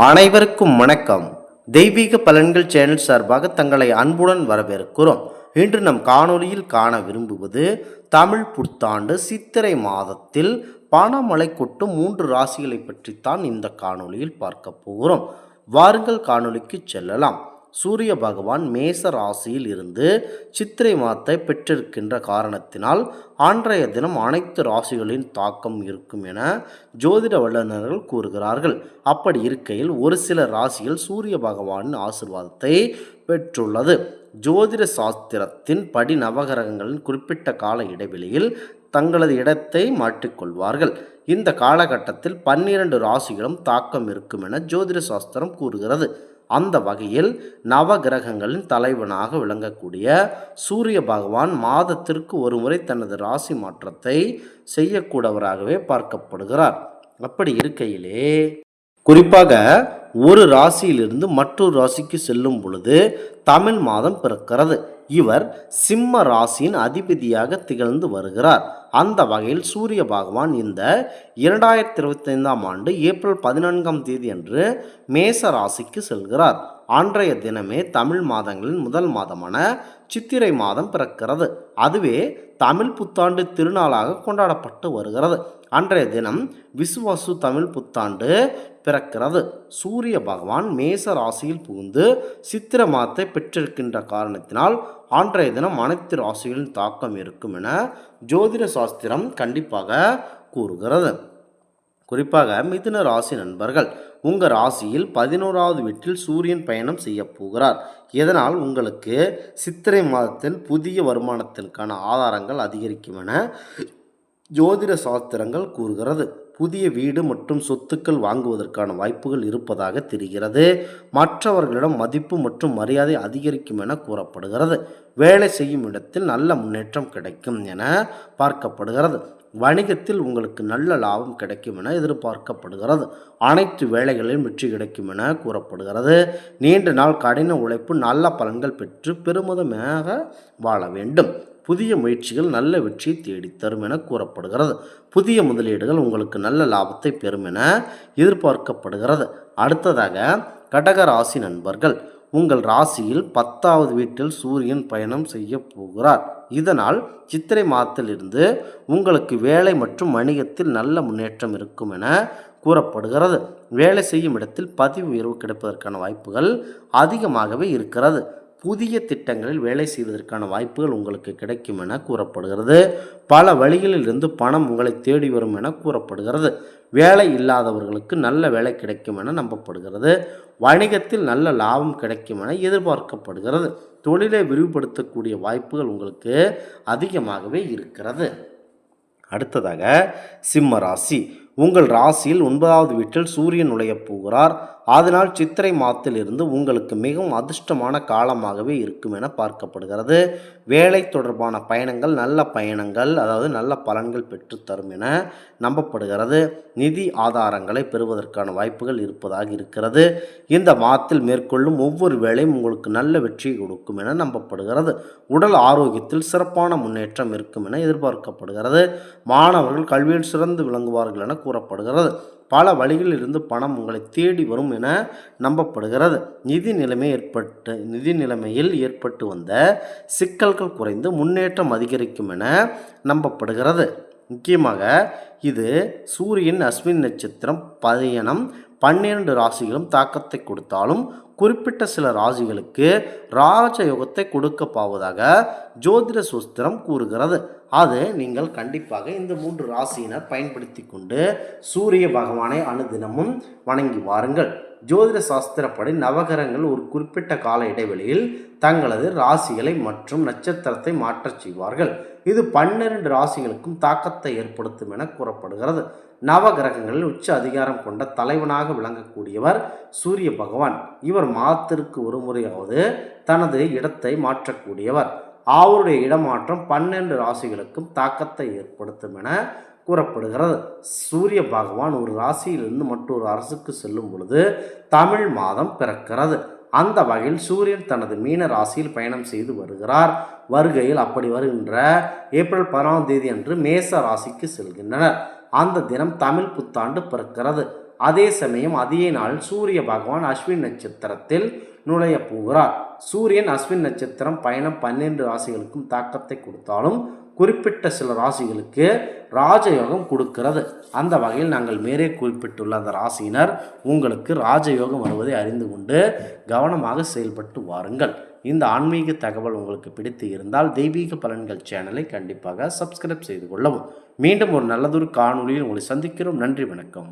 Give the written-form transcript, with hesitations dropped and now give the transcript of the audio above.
அனைவருக்கும் வணக்கம். தெய்வீக பலன்கள் சேனல் சார்பாக தங்களை அன்புடன் வரவேற்கிறோம். இன்று நம் காணொளியில் காண விரும்புவது தமிழ் புத்தாண்டு சித்திரை மாதத்தில் பணமழை கொட்டும் 3 ராசிகளை பற்றித்தான் இந்த காணொளியில் பார்க்க போகிறோம். வாருங்கள் காணொளிக்கு செல்லலாம். சூரிய பகவான் மேச ராசியில் இருந்து சித்திரை மாதத்தை பெற்றிருக்கின்ற காரணத்தினால் அன்றைய தினம் அனைத்து ராசிகளின் தாக்கம் இருக்கும் என ஜோதிட வல்லுநர்கள் கூறுகிறார்கள். அப்படி இருக்கையில் ஒரு சில ராசிகள் சூரிய பகவானின் ஆசீர்வாதத்தை பெற்றுள்ளது. ஜோதிட சாஸ்திரத்தின் படி நவகிரகங்களின் குறிப்பிட்ட கால இடைவெளியில் தங்களது இடத்தை மாற்றிக்கொள்வார்கள். இந்த காலகட்டத்தில் 12 ராசிகளும் தாக்கம் இருக்கும் என ஜோதிட சாஸ்திரம் கூறுகிறது. அந்த வகையில் நவகிரகங்களின் தலைவனாக விளங்கக்கூடிய சூரிய பகவான் மாதத்திற்கு ஒரு முறை தனது ராசி மாற்றத்தை செய்யக்கூடியவராகவே பார்க்கப்படுகிறார். அப்படி இருக்கையிலே குறிப்பாக ஒரு ராசியிலிருந்து மற்றொரு ராசிக்கு செல்லும் பொழுது தமிழ் மாதம் பிறக்கிறது. இவர் சிம்ம ராசியின் அதிபதியாக திகழ்ந்து வருகிறார். அந்த வகையில் சூரிய பகவான் இந்த 2025ஆம் ஆண்டு ஏப்ரல் 14ஆம் தேதி அன்று மேச ராசிக்கு செல்கிறார். அன்றைய தினமே தமிழ் மாதங்களின் முதல் மாதமான சித்திரை மாதம் பிறக்கிறது. அதுவே தமிழ் புத்தாண்டு திருநாளாக கொண்டாடப்பட்டு வருகிறது. அன்றைய தினம் விசுவாசு தமிழ் புத்தாண்டு பிறக்கிறது. சூரிய பகவான் மேச ராசியில் புகுந்து சித்திர மாதத்தை பெற்றிருக்கின்ற காரணத்தினால் அன்றைய தினம் அனைத்து ராசிகளின் தாக்கம் இருக்கும் என ஜோதிட சாஸ்திரம் கண்டிப்பாக கூறுகிறது. குறிப்பாக மிதுன ராசி நண்பர்கள், உங்கள் ராசியில் 11வது வீட்டில் சூரியன் பயணம் செய்ய போகிறார். இதனால் உங்களுக்கு சித்திரை மாதத்தில் புதிய வருமானத்திற்கான ஆதாரங்கள் அதிகரிக்கும் என ஜோதிட சாஸ்திரங்கள் கூறுகிறது. புதிய வீடு மற்றும் சொத்துக்கள் வாங்குவதற்கான வாய்ப்புகள் இருப்பதாக தெரிகிறது. மற்றவர்களிடம் மதிப்பு மற்றும் மரியாதை அதிகரிக்கும் என கூறப்படுகிறது. வேலை செய்யும் இடத்தில் நல்ல முன்னேற்றம் கிடைக்கும் என பார்க்கப்படுகிறது. வணிகத்தில் உங்களுக்கு நல்ல லாபம் கிடைக்கும் என எதிர்பார்க்கப்படுகிறது. அனைத்து வேலைகளிலும் வெற்றி கிடைக்கும் என கூறப்படுகிறது. நீண்ட நாள் கடின உழைப்பு நல்ல பலன்கள் பெற்று பெருமிதமாக வாழ வேண்டும். புதிய முயற்சிகள் நல்ல வெற்றியை தேடித்தரும் என கூறப்படுகிறது. புதிய முதலீடுகள் உங்களுக்கு நல்ல லாபத்தை பெறும் என எதிர்பார்க்கப்படுகிறது. அடுத்ததாக கடக ராசி நண்பர்கள், உங்கள் ராசியில் 10வது வீட்டில் சூரியன் பயணம் செய்ய போகிறார். இதனால் சித்திரை மாதத்திலிருந்து உங்களுக்கு வேலை மற்றும் வணிகத்தில் நல்ல முன்னேற்றம் இருக்கும் என கூறப்படுகிறது. வேலை செய்யும் இடத்தில் பதவி உயர்வு கிடைப்பதற்கான வாய்ப்புகள் அதிகமாகவே இருக்கிறது. புதிய திட்டங்களில் வேலை செய்வதற்கான வாய்ப்புகள் உங்களுக்கு கிடைக்கும் என கூறப்படுகிறது. பல வழிகளில் இருந்து பணம் உங்களை தேடி வரும் என கூறப்படுகிறது. வேலை இல்லாதவர்களுக்கு நல்ல வேலை கிடைக்கும் என நம்பப்படுகிறது. வணிகத்தில் நல்ல லாபம் கிடைக்கும் என எதிர்பார்க்கப்படுகிறது. தொழிலை விரிவுபடுத்தக்கூடிய வாய்ப்புகள் உங்களுக்கு அதிகமாகவே இருக்கிறது. அடுத்ததாக சிம்ம ராசி, உங்கள் ராசியில் 9வது வீட்டில் சூரியன் நுழையப் போகிறார். அதனால் சித்திரை மாதத்திலிருந்து உங்களுக்கு மிகவும் அதிர்ஷ்டமான காலமாகவே இருக்கும் என பார்க்கப்படுகிறது. வேலை தொடர்பான பயணங்கள் நல்ல பயணங்கள், அதாவது நல்ல பலன்கள் பெற்றுத்தரும் என நம்பப்படுகிறது. நிதி ஆதாரங்களை பெறுவதற்கான வாய்ப்புகள் இருப்பதாக இருக்கிறது. இந்த மாதத்தில் மேற்கொள்ளும் ஒவ்வொரு வேலையும் உங்களுக்கு நல்ல வெற்றியை கொடுக்கும் என நம்பப்படுகிறது. உடல் ஆரோக்கியத்தில் சிறப்பான முன்னேற்றம் இருக்கும் என எதிர்பார்க்கப்படுகிறது. மாணவர்கள் கல்வியில் சிறந்து விளங்குவார்கள் என கூறப்படுகிறது. பல வழிகளில் இருந்து பணம் உங்களை தேடி வரும் என நம்பப்படுகிறது. நிதி நிலைமையில் ஏற்பட்டு வந்த சிக்கல்கள் குறைந்து முன்னேற்றம் அதிகரிக்கும் என நம்பப்படுகிறது. முக்கியமாக இது சூரியன் அஸ்வின் நட்சத்திரம் பயணம் 12 ராசிகளும் தாக்கத்தை கொடுத்தாலும் குறிப்பிட்ட சில ராசிகளுக்கு ராஜயோகத்தை கொடுக்க போவதாக ஜோதிட சாஸ்திரம் கூறுகிறது. அது நீங்கள் கண்டிப்பாக இந்த 3 ராசியினர் பயன்படுத்தி கொண்டு சூரிய பகவானை அனுதினமும் வணங்கி வாருங்கள். ஜோதிட சாஸ்திரப்படி நவகிரகங்கள் ஒரு குறிப்பிட்ட கால இடைவெளியில் தங்களது ராசிகளை மற்றும் நட்சத்திரத்தை மாற்றச் செய்வார்கள். இது 12 ராசிகளுக்கும் தாக்கத்தை ஏற்படுத்தும் என கூறப்படுகிறது. நவகிரகங்களில் உச்ச அதிகாரம் கொண்ட தலைவனாக விளங்கக்கூடியவர் சூரிய பகவான். இவர் மாதத்திற்கு ஒரு முறையாவது தனது இடத்தை மாற்றக்கூடியவர். அவருடைய இடமாற்றம் 12 ராசிகளுக்கும் தாக்கத்தை ஏற்படுத்தும் என கூறப்படுகிறது. சூரிய பகவான் ஒரு ராசியிலிருந்து மற்றொரு அரசுக்கு செல்லும் பொழுது தமிழ் மாதம் பிறக்கிறது. அந்த வகையில் சூரியன் தனது மீன ராசியில் பயணம் செய்து வருகையில் அப்படி வருகின்ற ஏப்ரல் 10ஆம் தேதி அன்று மேச ராசிக்கு செல்கின்றனர். அந்த தினம் தமிழ் புத்தாண்டு பிறக்கிறது. அதே சமயம் அதே நாள் சூரிய பகவான் அஸ்வின் நட்சத்திரத்தில் நுழைய போகிறார். சூரியன் அஸ்வின் நட்சத்திரம் பயணம் 12 ராசிகளுக்கும் தாக்கத்தை கொடுத்தாலும் குறிப்பிட்ட சில ராசிகளுக்கு ராஜயோகம் கொடுக்கிறது. அந்த வகையில் நாங்கள் மேலே குறிப்பிட்டுள்ள அந்த ராசியினர் உங்களுக்கு ராஜயோகம் வருவதை அறிந்து கொண்டு கவனமாக செயல்பட்டு வாருங்கள். இந்த ஆன்மீக தகவல் உங்களுக்கு பிடித்து இருந்தால் தெய்வீக பலன்கள் சேனலை கண்டிப்பாக சப்ஸ்கிரைப் செய்து கொள்ளவும். மீண்டும் ஒரு நல்லதொரு காணொளியில் உங்களை சந்திக்கிறோம். நன்றி, வணக்கம்.